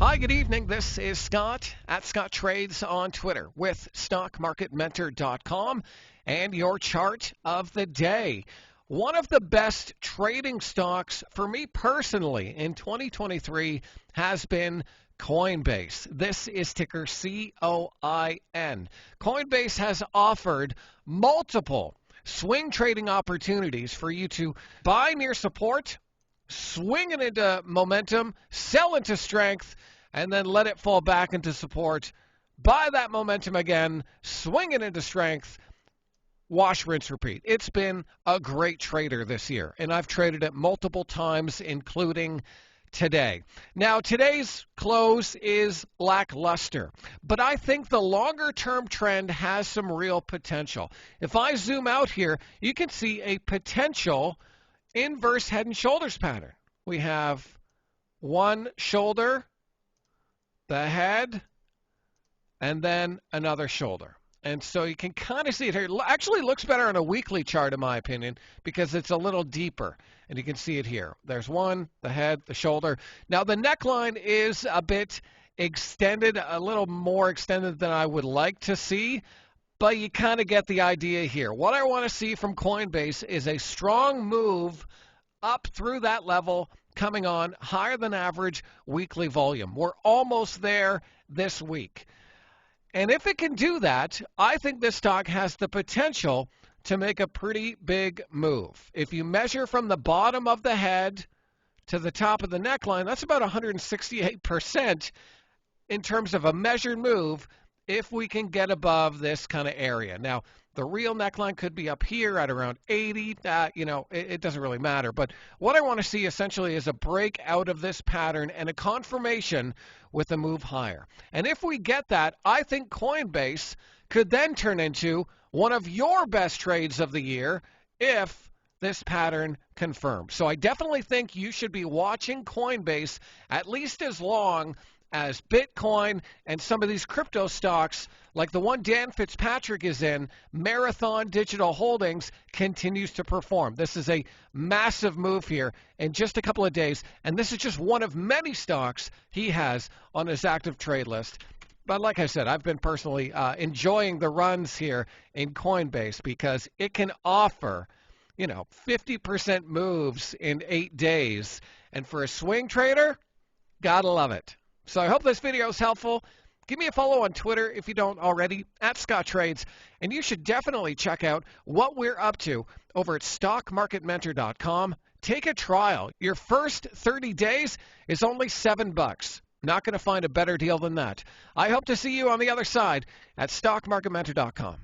Hi, good evening. This is Scott at Scott Trades on Twitter with StockMarketMentor.com and your chart of the day. One of the best trading stocks for me personally in 2023 has been Coinbase. This is ticker COIN. Coinbase has offered multiple swing trading opportunities for you to buy near support, swing it into momentum, sell into strength, and then let it fall back into support. Buy that momentum again, swing it into strength, wash, rinse, repeat. It's been a great trader this year, and I've traded it multiple times, including today. Now, today's close is lackluster, but I think the longer-term trend has some real potential. If I zoom out here, you can see a potential inverse head and shoulders pattern. We have one shoulder, the head, and then another shoulder. And so you can kind of see it here. It actually looks better on a weekly chart, in my opinion, because it's a little deeper. And you can see it here. There's one, the head, the shoulder. Now, the neckline is a bit extended, a little more extended than I would like to see. But you kind of get the idea here. What I want to see from Coinbase is a strong move up through that level, coming on higher than average weekly volume. We're almost there this week. And if it can do that, I think this stock has the potential to make a pretty big move. If you measure from the bottom of the head to the top of the neckline, that's about 168% in terms of a measured move if we can get above this kind of area. Now, the real neckline could be up here at around 80. It doesn't really matter. But what I want to see essentially is a break out of this pattern and a confirmation with a move higher. And if we get that, I think Coinbase could then turn into one of your best trades of the year if this pattern confirms. So I definitely think you should be watching Coinbase at least as long as Bitcoin and some of these crypto stocks, like the one Dan Fitzpatrick is in, Marathon Digital Holdings, continues to perform. This is a massive move here in just a couple of days, and this is just one of many stocks he has on his active trade list. But like I said, I've been personally enjoying the runs here in Coinbase because it can offer 50% moves in 8 days. And for a swing trader, gotta love it. So I hope this video is helpful. Give me a follow on Twitter if you don't already, at Scott Trades. And you should definitely check out what we're up to over at StockMarketMentor.com. Take a trial. Your first 30 days is only $7. Not going to find a better deal than that. I hope to see you on the other side at StockMarketMentor.com.